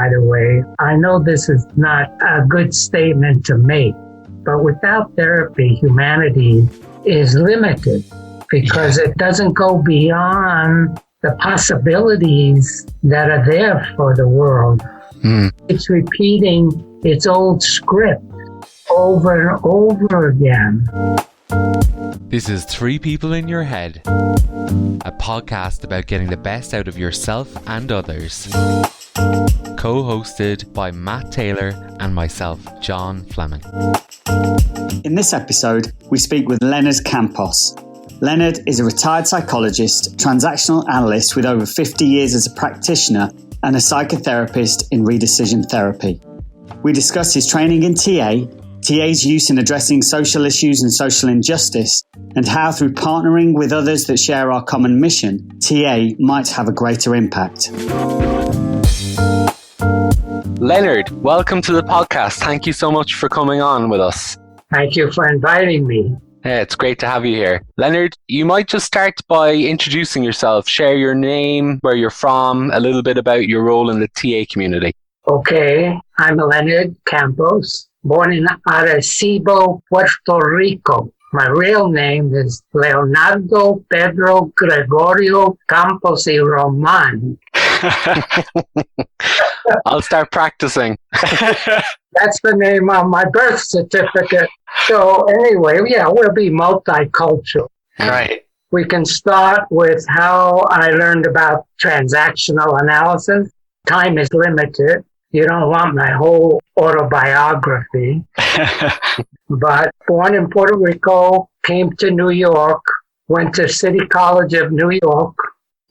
by the way. I know this is not a good statement to make, but without therapy, humanity is limited because it doesn't go beyond the possibilities that are there for the world. It's repeating its old script over and over again. This is Three People in Your Head, a podcast about getting the best out of yourself and others. Co-hosted by Matt Taylor and myself, John Fleming. In this episode, we speak with Leonard Campos. Leonard is a retired psychologist, transactional analyst with over 50 years as a practitioner and a psychotherapist in Redecision therapy. We discuss his training in TA's use in addressing social issues and social injustice, and how through partnering with others that share our common mission, TA might have a greater impact. Leonard, welcome to the podcast. Thank you so much for coming on with us. Thank you for inviting me. Yeah, it's great to have you here. Leonard, you might just start by introducing yourself, share your name, where you're from, a little bit about your role in the TA community. Okay, I'm Leonard Campos, born in Arecibo, Puerto Rico. My real name is Leonardo Pedro Gregorio Campos y Roman. I'll start practicing. That's the name on my birth certificate. So anyway, we'll be multicultural. Right. We can start with how I learned about transactional analysis. Time is limited. You don't want my whole autobiography. But born in Puerto Rico, came to New York, went to City College of New York.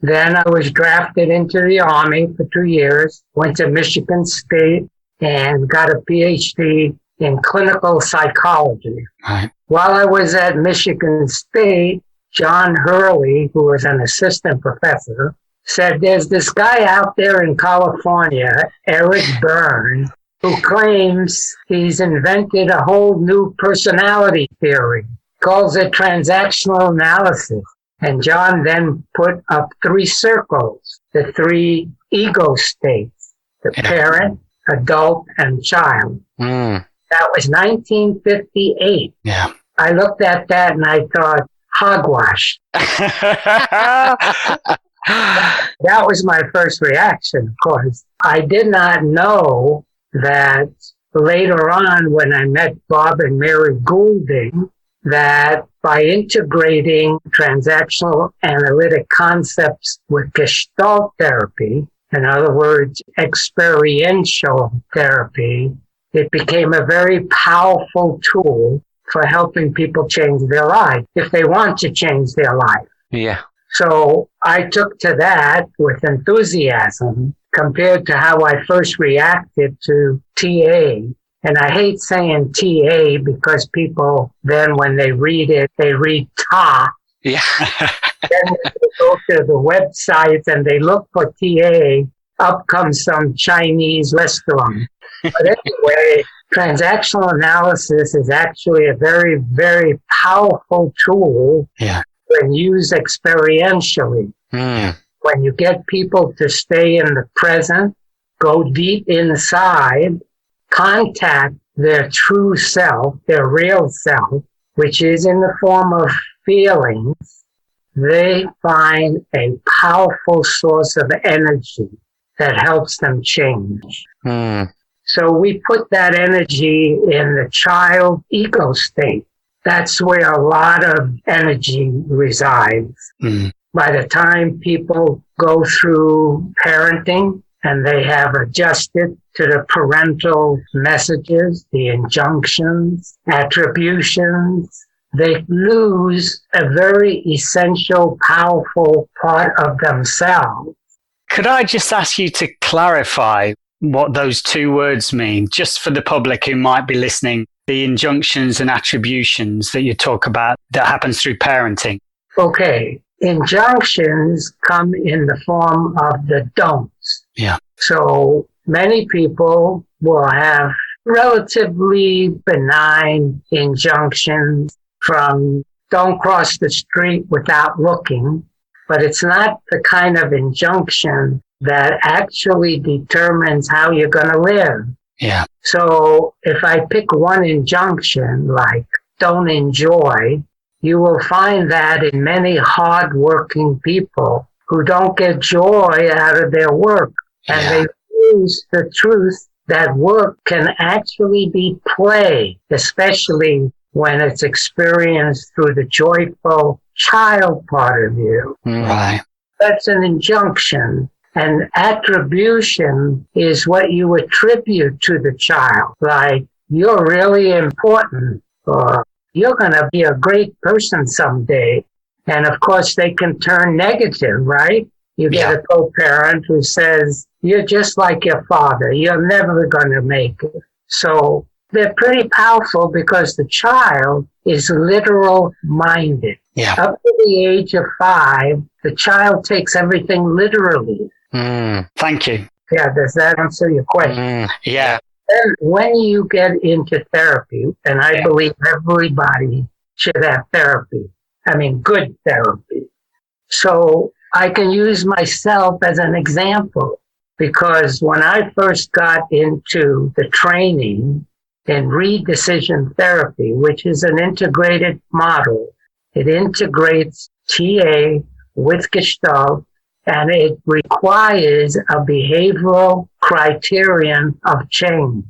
Then I was drafted into the Army for 2 years, went to Michigan State and got a PhD in clinical psychology. Right. While I was at Michigan State, John Hurley, who was an assistant professor, said there's this guy out there in California, Eric Byrne, who claims he's invented a whole new personality theory, calls it transactional analysis. And John then put up 3 circles, the 3 ego states, the parent, adult, and child. That was 1958. Yeah. I looked at that and I thought, hogwash. That was my first reaction, of course. I did not know that later on when I met Bob and Mary Goulding, that by integrating transactional analytic concepts with Gestalt therapy, in other words, experiential therapy, it became a very powerful tool for helping people change their life, if they want to change their life. Yeah. So I took to that with enthusiasm compared to how I first reacted to TA. And I hate saying TA because people then when they read it, they read Ta. Yeah. Then they go to the websites and they look for TA, up comes some Chinese restaurant. But anyway, transactional analysis is actually a very, very powerful tool when used experientially. When you get people to stay in the present, go deep inside, contact their true self, their real self, which is in the form of feelings, they find a powerful source of energy that helps them change. So we put that energy in the child ego state. That's where a lot of energy resides. By the time people go through parenting and they have adjusted to the parental messages, the injunctions, attributions, they lose a very essential, powerful part of themselves. Could I just ask you to clarify what those 2 words mean, just for the public who might be listening, the injunctions and attributions that you talk about that happens through parenting? Okay. Injunctions come in the form of the don'ts. Yeah. So many people will have relatively benign injunctions from don't cross the street without looking, but it's not the kind of injunction that actually determines how you're going to live. Yeah. So if I pick one injunction, like don't enjoy, you will find that in many hardworking people who don't get joy out of their work. And they lose the truth that work can actually be play, especially when it's experienced through the joyful child part of you. Right. That's an injunction. And attribution is what you attribute to the child, like you're really important, or you're going to be a great person someday. And of course, they can turn negative, right? You get a co-parent who says, you're just like your father. You're never going to make it. So they're pretty powerful because the child is literal-minded. Yeah. Up to the age of 5, the child takes everything literally. Thank you. Yeah, does that answer your question? Yeah. And when you get into therapy, and I believe everybody should have therapy, I mean, good therapy. So I can use myself as an example, because when I first got into the training in Redecision therapy, which is an integrated model, it integrates TA with Gestalt, and it requires a behavioral criterion of change.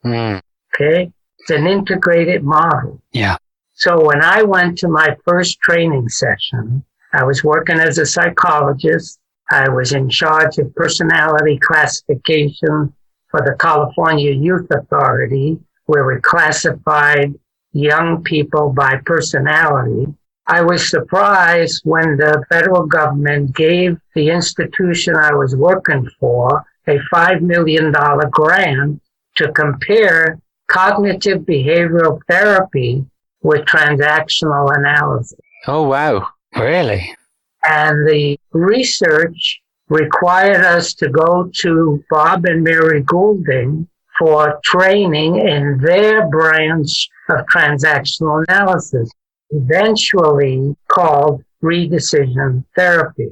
Okay? It's an integrated model. Yeah. So when I went to my first training session, I was working as a psychologist. I was in charge of personality classification for the California Youth Authority, where we classified young people by personality. I was surprised when the federal government gave the institution I was working for a $5 million grant to compare cognitive behavioral therapy with transactional analysis. Oh, wow. Really? And the research required us to go to Bob and Mary Goulding for training in their branch of transactional analysis, eventually called Redecision therapy.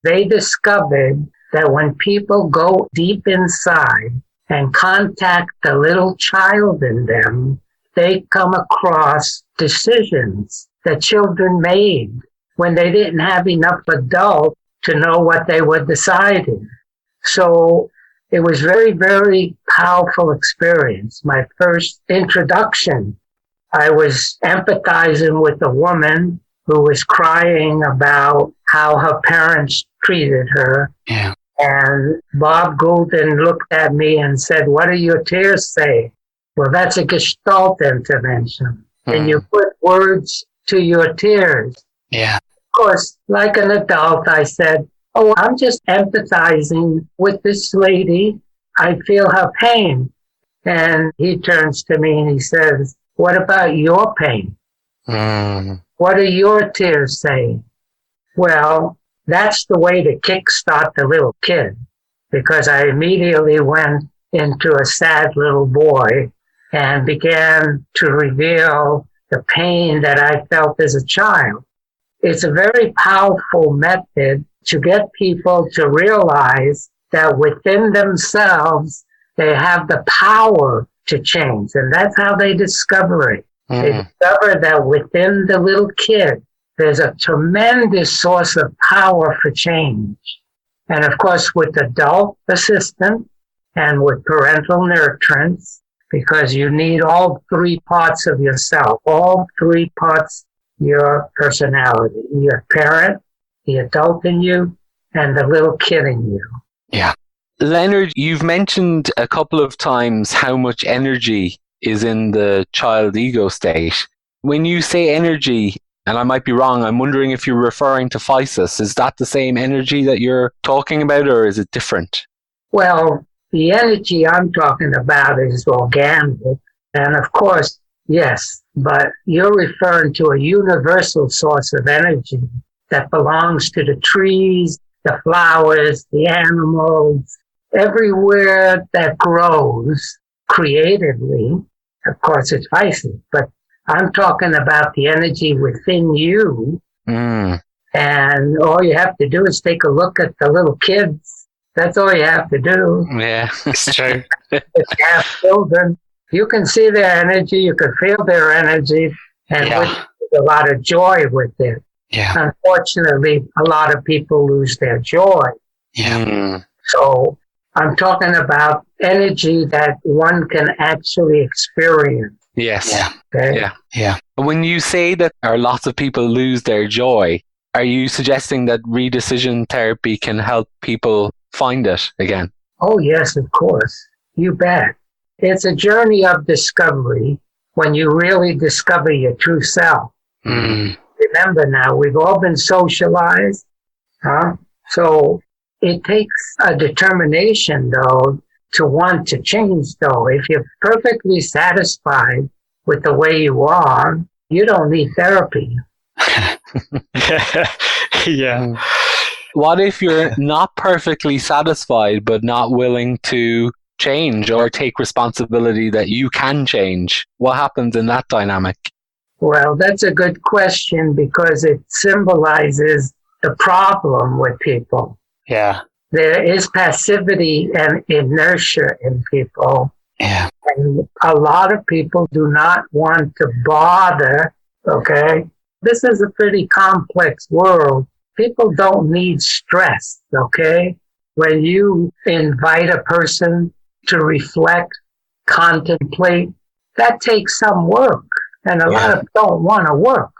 They discovered that when people go deep inside and contact the little child in them, they come across decisions that children made when they didn't have enough adult to know what they were deciding. So it was very, very powerful experience. My first introduction, I was empathizing with a woman who was crying about how her parents treated her. Yeah. And Bob Goulden looked at me and said, "What do your tears say?" Well, that's a Gestalt intervention. And you put words to your tears. Yeah. Of course, like an adult, I said, "Oh, I'm just empathizing with this lady. I feel her pain." And he turns to me and he says, "What about your pain? What do your tears say?" Well, that's the way to kickstart the little kid, because I immediately went into a sad little boy and began to reveal the pain that I felt as a child. It's a very powerful method to get people to realize that within themselves, they have the power to change. And that's how they discover it. They discover that within the little kid, there's a tremendous source of power for change. And of course, with adult assistance and with parental nurturance, because you need all 3 parts of yourself, all 3 parts of your personality, your parent, the adult in you, and the little kid in you. Yeah. Leonard, you've mentioned a couple of times how much energy is in the child ego state. When you say energy, and I might be wrong, I'm wondering if you're referring to physis. Is that the same energy that you're talking about, or is it different? Well, the energy I'm talking about is organic. And of course, yes, but you're referring to a universal source of energy that belongs to the trees, the flowers, the animals, everywhere that grows creatively. Of course, it's physis, but I'm talking about the energy within you. And all you have to do is take a look at the little kids That's all you have to do. Yeah. It's true. If you have children, you can see their energy, you can feel their energy, and Yeah. with a lot of joy with it. Yeah. Unfortunately, a lot of people lose their joy. Yeah. Mm. So I'm talking about energy that one can actually experience. Yes. Yeah. Okay? Yeah. Yeah. When you say that lots of people lose their joy, are you suggesting that redecision therapy can help people find it again? Oh, yes, of course. You bet. It's a journey of discovery when you really discover your true self. Mm. Remember now, we've all been socialized, huh? So it takes a determination, though, to want to change, though. If you're perfectly satisfied with the way you are, you don't need therapy. Yeah. What if you're not perfectly satisfied but not willing to change or take responsibility that you can change? What happens in that dynamic? Well, that's a good question because it symbolizes the problem with people. Yeah. There is passivity and inertia in people. Yeah. And a lot of people do not want to bother, okay? This is a pretty complex world. People don't need stress, okay? When you invite a person to reflect, contemplate, that takes some work. And a lot of people don't want to work.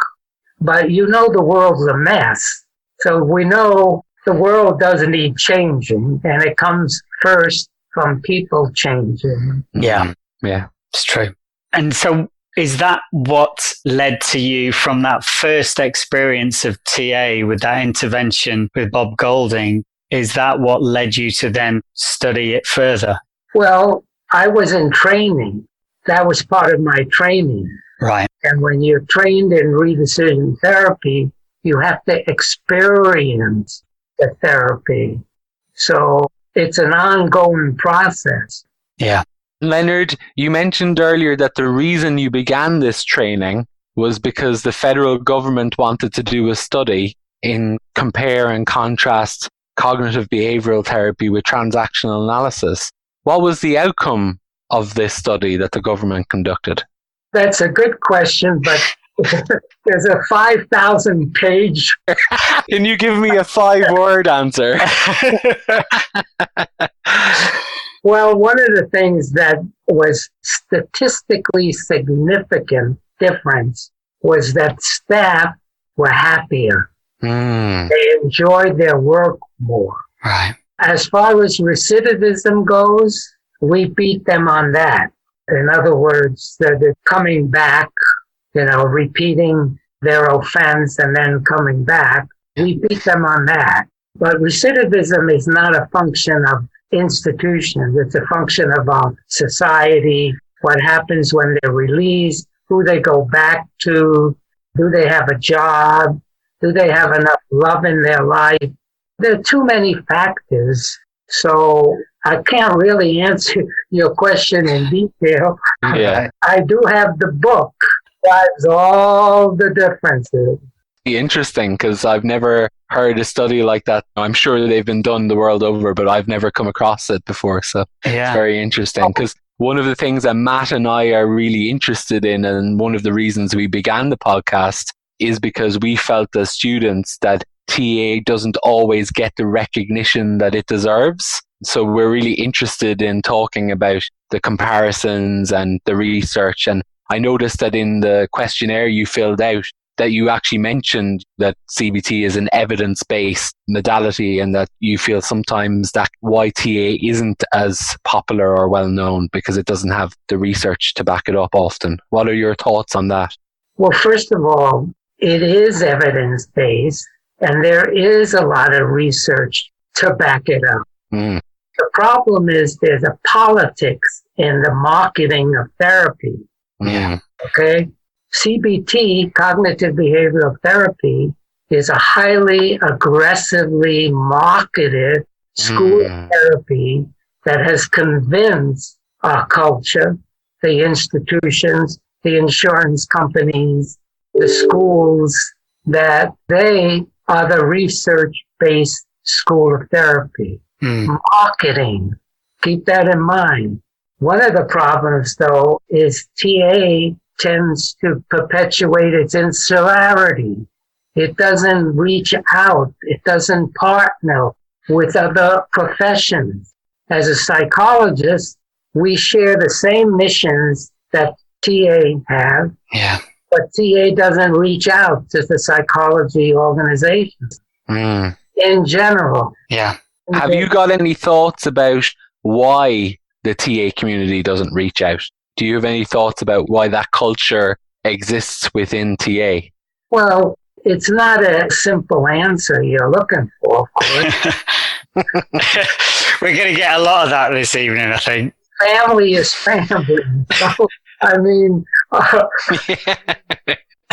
But you know the world's a mess. So we know the world does need changing, and it comes first from people changing. Yeah. Yeah. It's true. And so is that what led to you from that first experience of TA with that intervention with Bob Golding? Is that what led you to then study it further? Well, I was in training. That was part of my training. Right. And when you're trained in redecision therapy, you have to experience the therapy. So it's an ongoing process. Yeah. Leonard, you mentioned earlier that the reason you began this training was because the federal government wanted to do a study in compare and contrast cognitive behavioral therapy with transactional analysis. What was the outcome of this study that the government conducted? That's a good question, but there's a 5,000 page. Can you give me a 5-word answer? Well, one of the things that was statistically significant difference was that staff were happier. They enjoyed their work more. Right. As far as recidivism goes, we beat them on that. In other words, they're coming back, repeating their offense and then coming back. We beat them on that. But recidivism is not a function of institutions. It's a function of our society, what happens when they're released, who they go back to, do they have a job, do they have enough love in their life. There are too many factors, so I can't really answer your question in detail. Yeah. I do have the book, describes all the differences. Interesting, because I've never heard a study like that. I'm sure they've been done the world over, but I've never come across it before. So it's very interesting, because one of the things that Matt and I are really interested in, and one of the reasons we began the podcast, is because we felt as students that TA doesn't always get the recognition that it deserves. So we're really interested in talking about the comparisons and the research. And I noticed that in the questionnaire you filled out, that you actually mentioned that CBT is an evidence-based modality, and that you feel sometimes that why TA isn't as popular or well known because it doesn't have the research to back it up often. What are your thoughts on that? Well, first of all, it is evidence-based, and there is a lot of research to back it up. The problem is there's a politics in the marketing of therapy. Okay? CBT, cognitive behavioral therapy, is a highly aggressively marketed school of therapy that has convinced our culture, the institutions, the insurance companies, the schools, that they are the research-based school of therapy. marketing. Keep that in mind. One of the problems, though, is TA tends to perpetuate its insularity. It doesn't reach out. It doesn't partner with other professions. As a psychologist, we share the same missions that TA have, but TA doesn't reach out to the psychology organizations in general. Yeah. Have you got any thoughts about why the TA community doesn't reach out? Do you have any thoughts about why that culture exists within TA? Well, it's not a simple answer you're looking for, of course. We're going to get a lot of that this evening, I think. Family is family. So, I mean,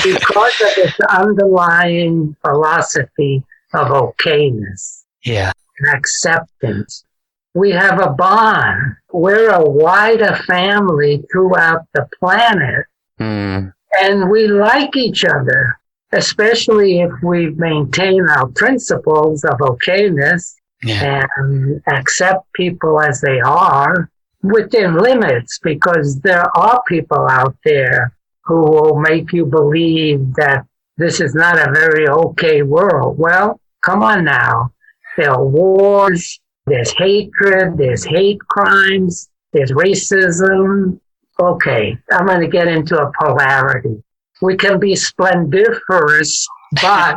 because of this underlying philosophy of okayness and acceptance, we have a bond. We're a wider family throughout the planet, and we like each other, especially if we maintain our principles of okayness and accept people as they are within limits, because there are people out there who will make you believe that this is not a very okay world. Well, come on now. There are wars, there's hatred, there's hate crimes, there's racism. Okay, I'm going to get into a polarity. We can be splendiferous, but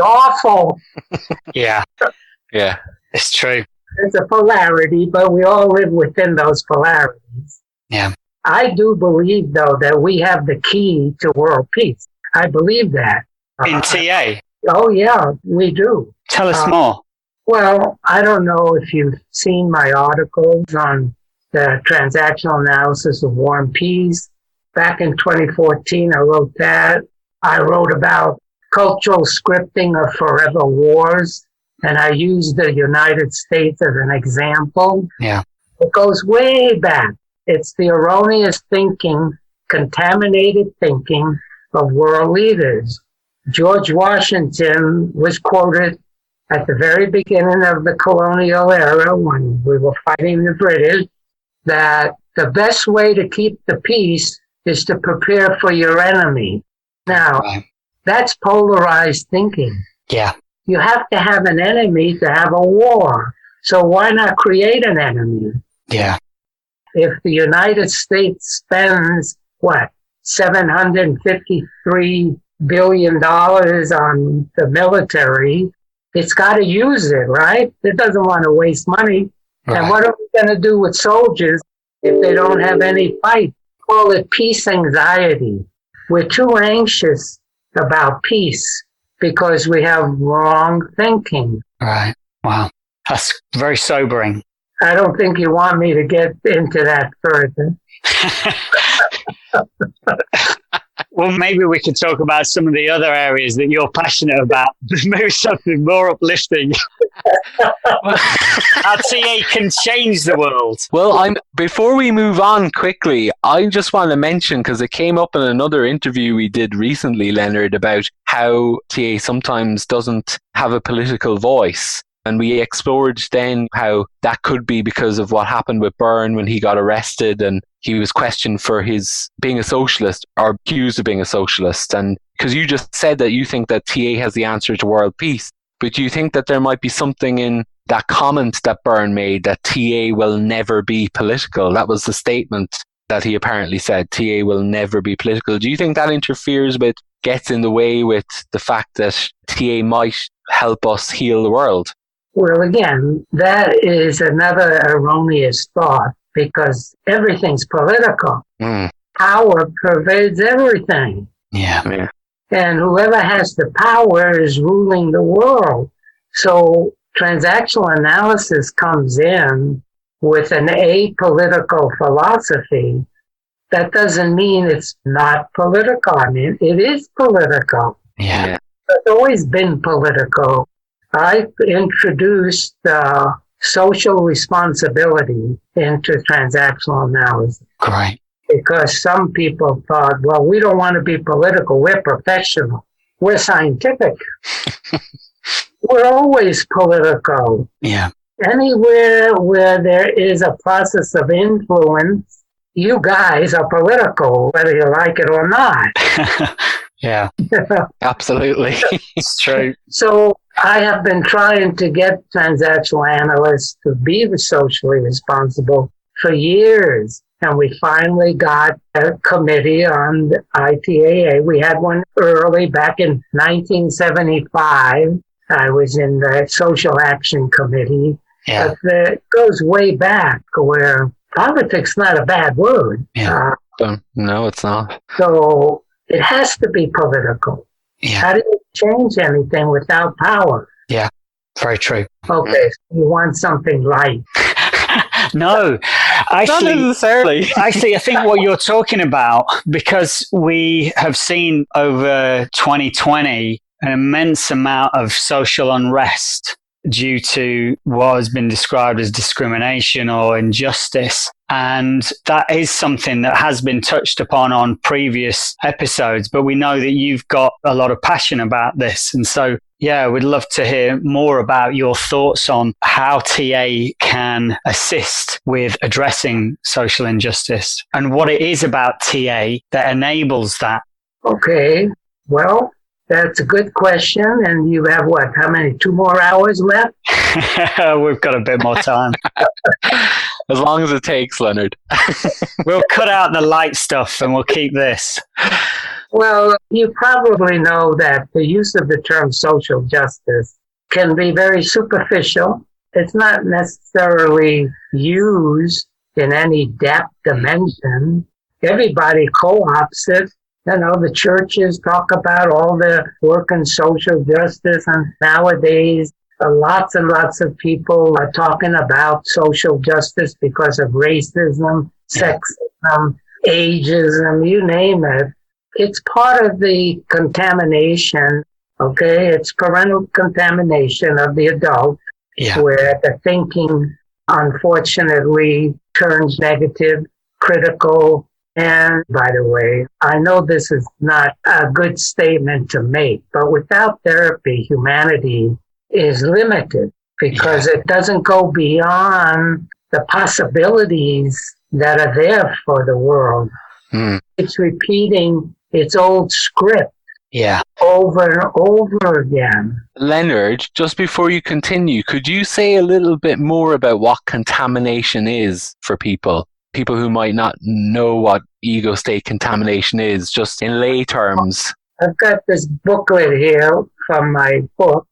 awful. Yeah. Yeah. It's true. There's a polarity, but we all live within those polarities. Yeah. I do believe, though, that we have the key to world peace. I believe that. In TA? Oh, yeah, we do. Tell us more. Well, I don't know if you've seen my articles on the transactional analysis of war and peace. Back in 2014, I wrote that. I wrote about cultural scripting of forever wars, and I used the United States as an example. Yeah. It goes way back. It's the erroneous thinking, contaminated thinking of world leaders. George Washington was quoted at the very beginning of the colonial era, when we were fighting the British, that the best way to keep the peace is to prepare for your enemy. Now, that's polarized thinking. Yeah. You have to have an enemy to have a war. So why not create an enemy? Yeah. If the United States spends, $753 billion on the military, it's got to use it, right? It doesn't want to waste money. Right. And what are we going to do with soldiers if they don't have any fight? Call it peace anxiety. We're too anxious about peace because we have wrong thinking. Right. Wow. That's very sobering. I don't think you want me to get into that further. Well, maybe we could talk about some of the other areas that you're passionate about. Maybe something more uplifting. How TA can change the world. Well, before we move on quickly, I just want to mention, because it came up in another interview we did recently, Leonard, about how TA sometimes doesn't have a political voice. And we explored then how that could be because of what happened with Byrne when he got arrested and he was questioned for his being a socialist or accused of being a socialist. And because you just said that you think that TA has the answer to world peace, but do you think that there might be something in that comment that Byrne made that TA will never be political? That was the statement that he apparently said, TA will never be political. Do you think that gets in the way with the fact that TA might help us heal the world? Well, again, that is another erroneous thought because everything's political. Power pervades everything. Yeah. And whoever has the power is ruling the world. So transactional analysis comes in with an apolitical philosophy. That doesn't mean it's not political. I mean, it is political. Yeah. It's always been political. I introduced social responsibility into transactional analysis. Great. Because some people thought, well, we don't want to be political. We're professional. We're scientific. We're always political. Yeah. Anywhere where there is a process of influence, you guys are political, whether you like it or not. Yeah, Absolutely. it's true. So I have been trying to get transactional analysts to be socially responsible for years. And we finally got a committee on the ITAA. We had one early back in 1975. I was in the Social Action Committee. Yeah. But it goes way back where politics not a bad word. Yeah. No, it's not. So it has to be political. Yeah. How do you change anything without power? Yeah, very true. Okay, so you want something light. No, Not necessarily. Actually, I think what you're talking about, because we have seen over 2020 an immense amount of social unrest due to what has been described as discrimination or injustice. And that is something that has been touched upon on previous episodes, but we know that you've got a lot of passion about this. And so, yeah, we'd love to hear more about your thoughts on how TA can assist with addressing social injustice and what it is about TA that enables that. Okay, well, that's a good question. And you have what, how many, 2 more hours left? We've got a bit more time. As long as it takes, Leonard. We'll cut out the light stuff and we'll keep this. Well, you probably know that the use of the term social justice can be very superficial. It's not necessarily used in any depth dimension. Everybody co-opts it. You know, the churches talk about all the work in social justice, and nowadays lots and lots of people are talking about social justice because of racism, sexism, ageism, you name it. It's part of the contamination, okay? It's parental contamination of the adult, where the thinking, unfortunately, turns negative, critical. And by the way, I know this is not a good statement to make, but without therapy, humanity is limited because it doesn't go beyond the possibilities that are there for the world. It's repeating its old script over and over again. Leonard, just before you continue, could you say a little bit more about what contamination is for people who might not know what ego state contamination is, just in lay terms? I've got this booklet here from my book.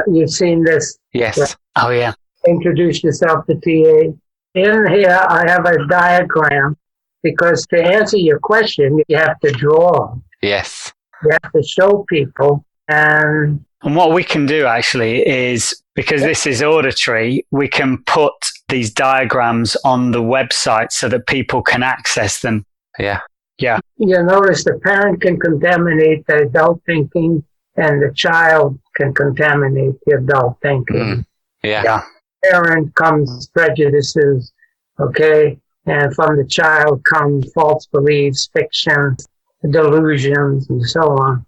You've seen this? Yes. Right? Oh, yeah. Introduce yourself to TA. In here, I have a diagram because to answer your question, you have to draw. Yes. You have to show people. And what we can do actually is, because this is auditory, we can put these diagrams on the website so that people can access them. Yeah. You notice the parent can contaminate the adult thinking and the child can contaminate the adult thinking. Parent comes prejudices, okay? And from the child come false beliefs, fiction, delusions, and so on.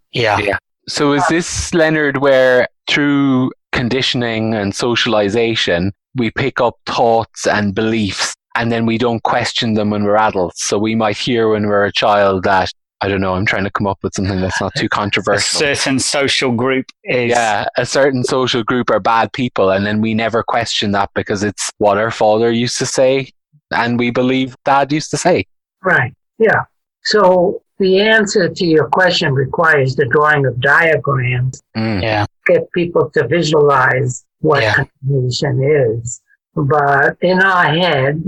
So is this, Leonard, where through conditioning and socialization, we pick up thoughts and beliefs and then we don't question them when we're adults? So we might hear when we're a child that, I don't know, I'm trying to come up with something that's not too controversial. A certain social group is... Yeah, a certain social group are bad people, and then we never question that because it's what our father used to say and we believe Dad used to say. Right, yeah. So the answer to your question requires the drawing of diagrams. Get people to visualize what contamination is. But in our head,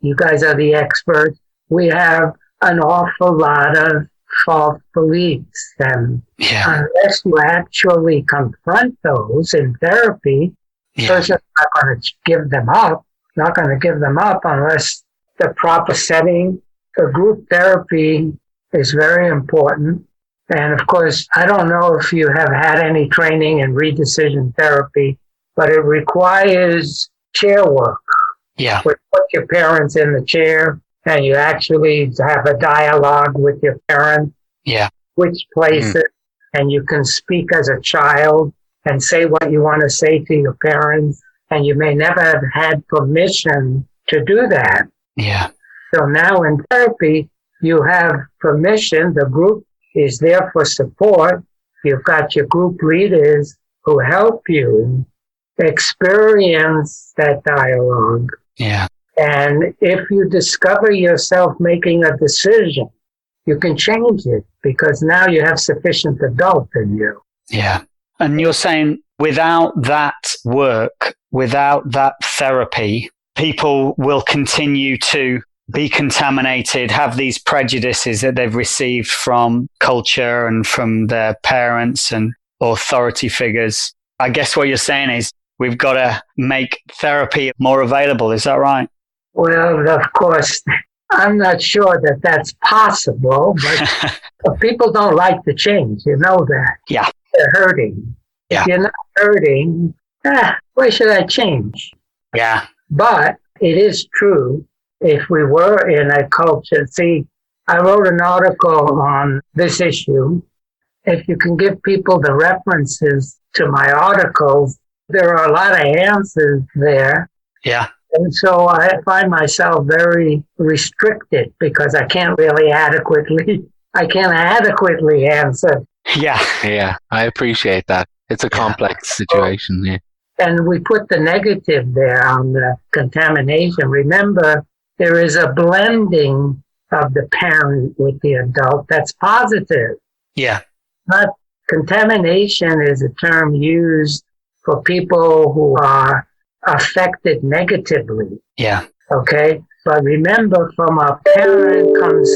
you guys are the experts, we have an awful lot of false beliefs. And unless you actually confront those in therapy, the person's not going to give them up. Not going to give them up unless the proper setting. The group therapy is very important. And of course, I don't know if you have had any training in redecision therapy, but it requires chair work. You put your parents in the chair and you actually have a dialogue with your parent. Which places, and you can speak as a child and say what you want to say to your parents and you may never have had permission to do that. Yeah. So now in therapy, you have permission. The group is there for support. You've got your group leaders who help you experience that dialogue. Yeah. And if you discover yourself making a decision, you can change it because now you have sufficient adult in you. Yeah. And you're saying without that work, without that therapy, people will continue to be contaminated, have these prejudices that they've received from culture and from their parents and authority figures. I guess what you're saying is we've got to make therapy more available. Is that right? Well, of course, I'm not sure that that's possible, but people don't like to change. You know that. Yeah. They're hurting. Yeah. If you're not hurting, why should I change? Yeah. But it is true. If we were in a culture, see, I wrote an article on this issue. If you can give people the references to my articles, there are a lot of answers there. Yeah. And so I find myself very restricted because I can't adequately answer. Yeah. Yeah, I appreciate that. It's a complex situation. Yeah. And we put the negative there on the contamination. Remember, there is a blending of the parent with the adult that's positive. Yeah. Not contamination is a term used for people who are affected negatively. Yeah. Okay? But remember, from a parent comes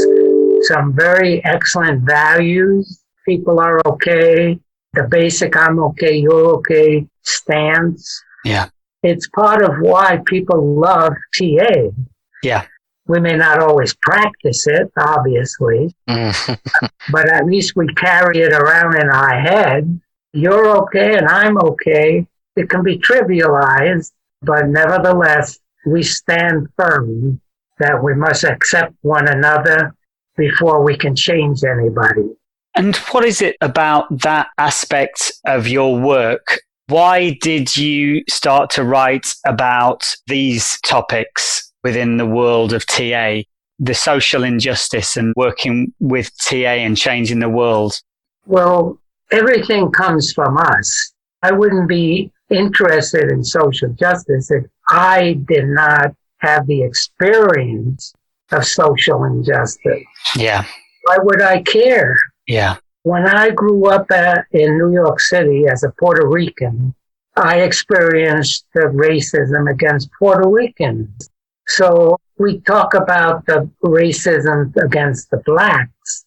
some very excellent values. People are okay. The basic I'm okay, you're okay stance. Yeah. It's part of why people love TA. Yeah. We may not always practice it, obviously, but at least we carry it around in our head. You're okay and I'm okay. It can be trivialized, but nevertheless, we stand firm that we must accept one another before we can change anybody. And what is it about that aspect of your work? Why did you start to write about these topics within the world of TA, the social injustice and working with TA and changing the world? Well, everything comes from us. I wouldn't be interested in social justice if I did not have the experience of social injustice. Yeah. Why would I care? Yeah. When I grew up in New York City as a Puerto Rican, I experienced the racism against Puerto Ricans. So we talk about the racism against the blacks,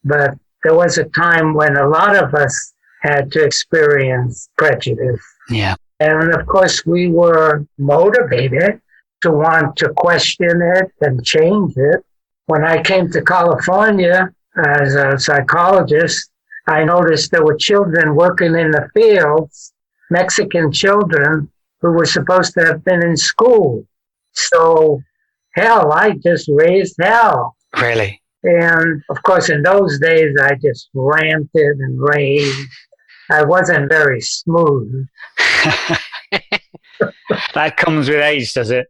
but there was a time when a lot of us had to experience prejudice. Yeah. And of course, we were motivated to want to question it and change it. When I came to California as a psychologist, I noticed there were children working in the fields, Mexican children who were supposed to have been in school. So, hell, I just raised hell. Really? And of course, in those days, I just ranted and raved. I wasn't very smooth. That comes with age, does it?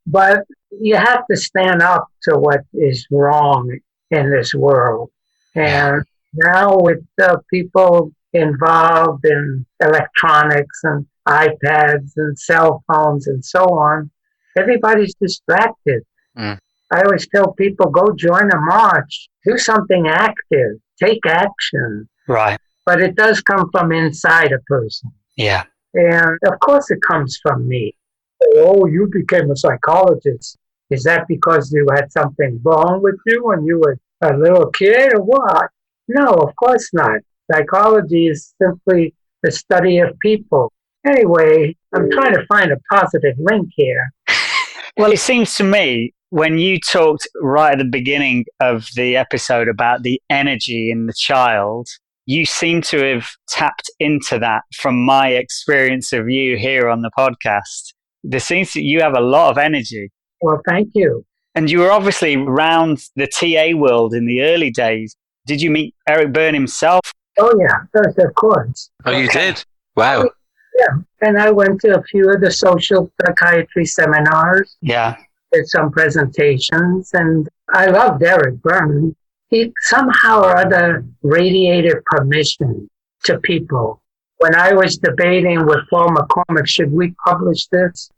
But you have to stand up to what is wrong in this world. And now with people involved in electronics and iPads and cell phones and so on, everybody's distracted. I always tell people, go join a march, do something active, take action. Right. But it does come from inside a person. Yeah. And of course it comes from me. Oh, you became a psychologist. Is that because you had something wrong with you when you were a little kid or what? No, of course not. Psychology is simply the study of people. Anyway, I'm trying to find a positive link here. Well, it seems to me when you talked right at the beginning of the episode about the energy in the child, you seem to have tapped into that from my experience of you here on the podcast. There seems that you have a lot of energy. Well, thank you. And you were obviously around the TA world in the early days. Did you meet Eric Byrne himself? Oh, yeah, of course. Oh, you did? Wow. And I went to a few of the social psychiatry seminars, Yeah. did some presentations, and I loved Eric Byrne. He somehow or other radiated permission to people. When I was debating with Paul McCormick, should we publish this?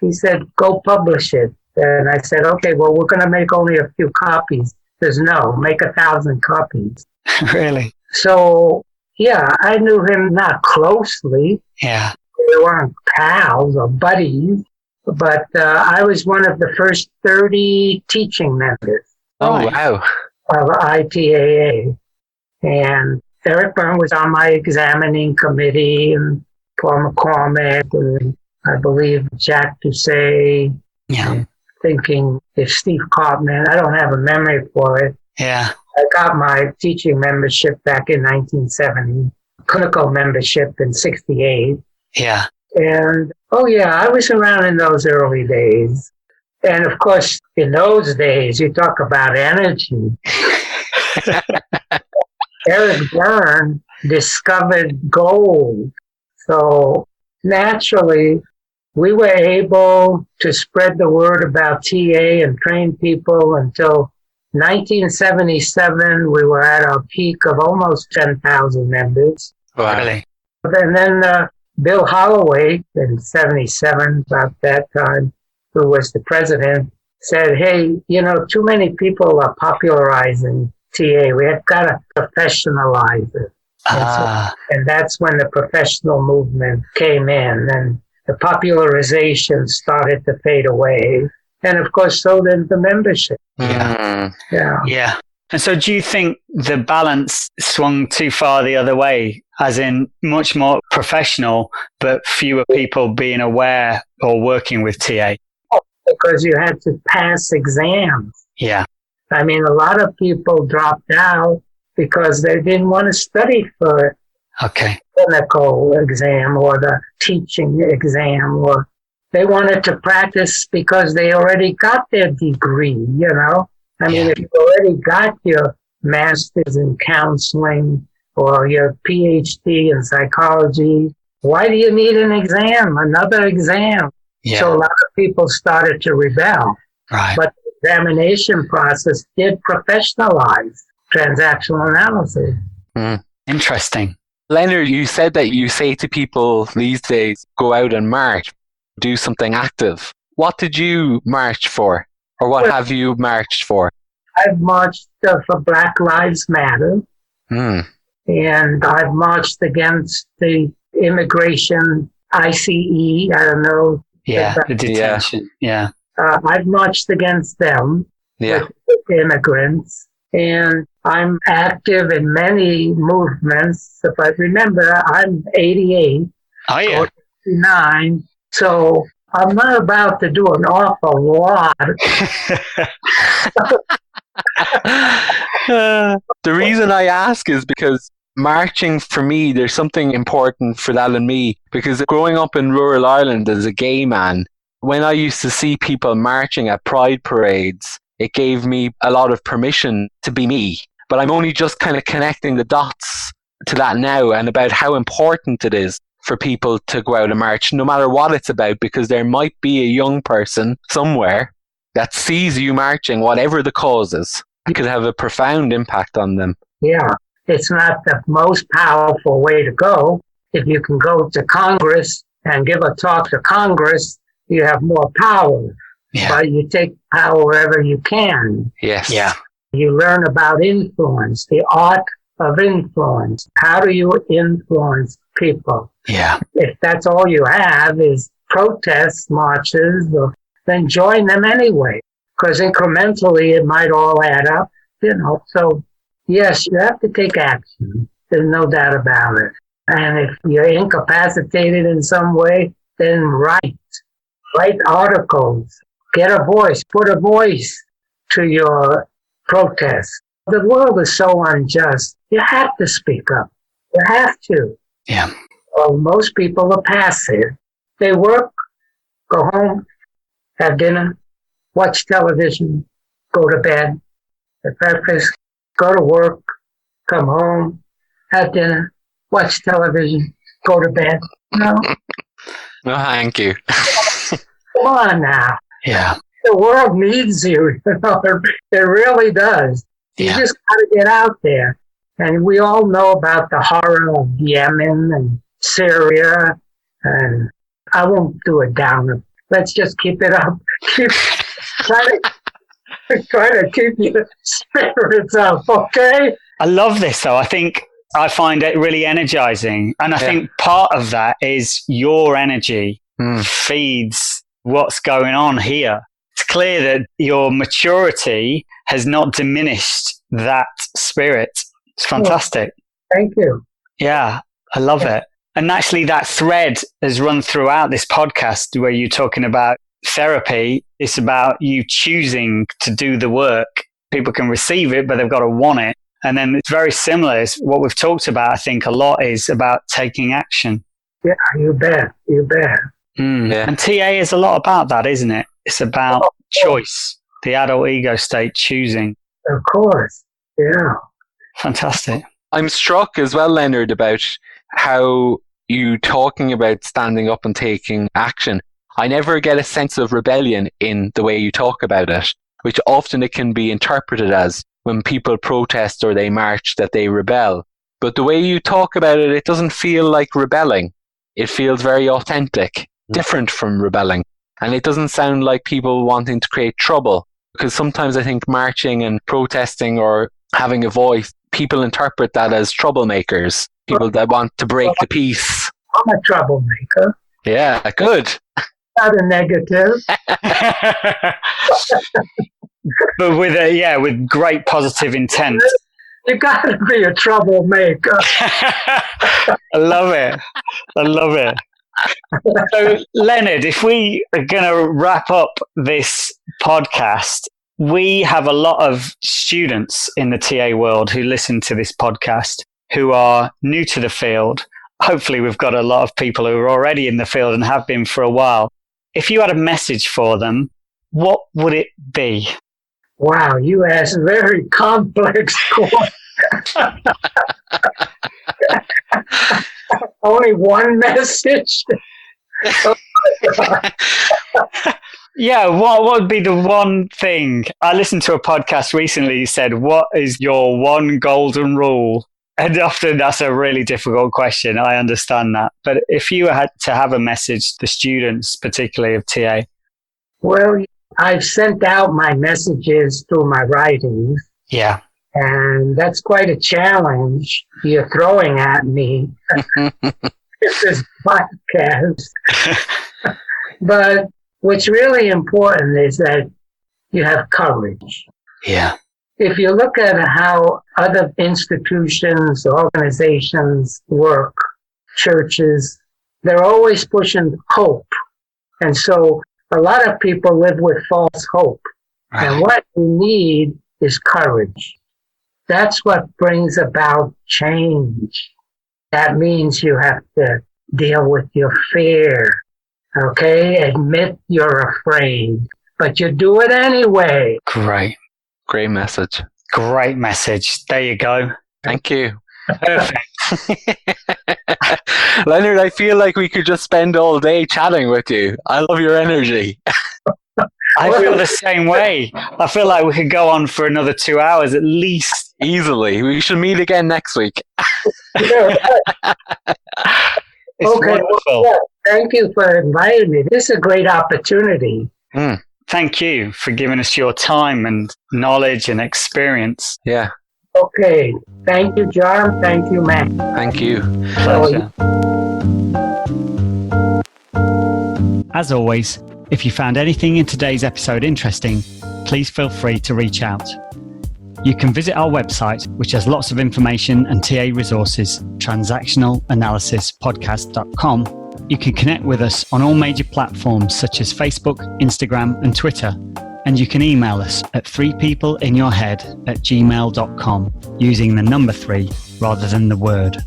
He said, go publish it. And I said, okay, well, we're going to make only a few copies. There's no, make 1,000 copies. Really? So, yeah, I knew him not closely. Yeah. We weren't pals or buddies, but I was one of the first 30 teaching members. Oh, Right. wow. Of ITAA. And Eric Byrne was on my examining committee, and Paul McCormick, and I believe Jack Doucet, Yeah. thinking if Steve Cartman, I don't have a memory for it. Yeah. I got my teaching membership back in 1970, clinical membership in 68. Yeah. And, oh yeah, I was around in those early days. And of course, in those days, you talk about energy. Eric Byrne discovered gold. So naturally, we were able to spread the word about TA and train people until 1977. We were at our peak of almost 10,000 members. Wow. Really? And then Bill Holloway in 77, about that time, who was the president, said, hey, too many people are popularizing TA. We have got to professionalize it. And that's when the professional movement came in, and the popularization started to fade away. And of course, so did the membership. Yeah. Yeah. Yeah. And so do you think the balance swung too far the other way, as in much more professional, but fewer people being aware or working with TA? Because you had to pass exams. Yeah. I mean, a lot of people dropped out because they didn't want to study for Okay. clinical exam or the teaching exam, or they wanted to practice because they already got their degree, I mean, if you already got your master's in counseling or your PhD in psychology, why do you need an exam, another exam? Yeah. So a lot of people started to rebel. Right. But the examination process did professionalize transactional analysis. Interesting. Leonard, you said that you say to people these days, go out and march, do something active. What did you march for? Or what have you marched for? I've marched for Black Lives Matter. And I've marched against the immigration ICE. I don't know. Yeah. The detention. Yeah. I've marched against them, with immigrants. And I'm active in many movements. If I remember, I'm 88. Oh, yeah. 89. So I'm not about to do an awful lot. The reason I ask is because marching for me, there's something important for that in me. Because growing up in rural Ireland as a gay man, when I used to see people marching at pride parades, it gave me a lot of permission to be me. But I'm only just kind of connecting the dots to that now, and about how important it is for people to go out and march, no matter what it's about, because there might be a young person somewhere that sees you marching, whatever the cause is. It could have a profound impact on them. Yeah, it's not the most powerful way to go. If you can go to Congress and give a talk to Congress, you have more power. Yeah. But you take power wherever you can. Yes. Yeah. You learn about influence, the art of influence. How do you influence people? Yeah. If that's all you have is protests, marches, then join them anyway. Because incrementally it might all add up, So, yes, you have to take action. There's no doubt about it. And if you're incapacitated in some way, then write articles. Get a voice. Put a voice to your protest. The world is so unjust. You have to speak up. You have to. Yeah. Well, most people are passive. They work, go home, have dinner, watch television, go to bed, have breakfast, go to work, come home, have dinner, watch television, go to bed. No, No, thank you. come on now. Yeah. The world needs you. It really does. You Yeah. just got to get out there. And we all know about the horror of Yemen and Syria. And I won't do it down. Let's just keep it up. Try to keep your spirits up, okay? I love this, though. I find it really energizing. And I think part of that is your energy feeds what's going on here. It's clear that your maturity has not diminished that spirit. It's fantastic. Thank you. Yeah, I love it. And actually, that thread has run throughout this podcast where you're talking about therapy. It's about you choosing to do the work. People can receive it, but they've got to want it. And then it's very similar. It's what we've talked about, I think, a lot is about taking action. Yeah, you bet. You bet. Yeah. And TA is a lot about that, isn't it? It's about choice, the adult ego state choosing. Of course. Yeah. Fantastic. I'm struck as well, Leonard, about how you talking about standing up and taking action. I never get a sense of rebellion in the way you talk about it, which often it can be interpreted as when people protest or they march that they rebel. But the way you talk about it, it doesn't feel like rebelling. It feels very authentic, different from rebelling. And it doesn't sound like people wanting to create trouble, because sometimes I think marching and protesting or having a voice, people interpret that as troublemakers, people that want to break the peace. I'm a troublemaker. Yeah, good. Not a negative. But with great positive intent. You got to be a troublemaker. I love it. I love it. So, Leonard, if we are going to wrap up this podcast, we have a lot of students in the TA world who listen to this podcast who are new to the field. Hopefully, we've got a lot of people who are already in the field and have been for a while. If you had a message for them, what would it be? Wow, you asked very complex questions. Only one message? Yeah, what would be the one thing? I listened to a podcast recently. You said, what is your one golden rule? And often that's a really difficult question. I understand that. But if you had to have a message to students, particularly of TA? Well, I've sent out my messages through my writings. Yeah. And that's quite a challenge you're throwing at me. This podcast. But what's really important is that you have courage. Yeah. If you look at how other institutions, organizations work, churches, they're always pushing hope. And so a lot of people live with false hope. Right. And what you need is courage. That's what brings about change. That means you have to deal with your fear. Okay? Admit you're afraid, but you do it anyway. Great. Great message. Great message. There you go. Thank you. Perfect. Leonard, I feel like we could just spend all day chatting with you. I love your energy. I feel the same way. I feel like we could go on for another 2 hours at least. Easily. We should meet again next week. It's wonderful. Well, thank you for inviting me. This is a great opportunity. Thank you for giving us your time and knowledge and experience. Yeah. Okay. Thank you, John. Thank you, Matt. Thank you. Pleasure. As always, if you found anything in today's episode interesting, please feel free to reach out. You can visit our website, which has lots of information and TA resources, transactionalanalysispodcast.com. You can connect with us on all major platforms such as Facebook, Instagram, and Twitter. And you can email us at 3peopleinyourhead@gmail.com using the number 3 rather than the word.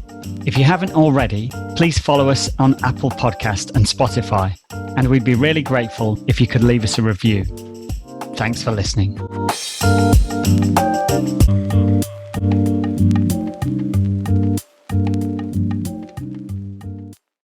If you haven't already, please follow us on Apple Podcast and Spotify. And we'd be really grateful if you could leave us a review. Thanks for listening.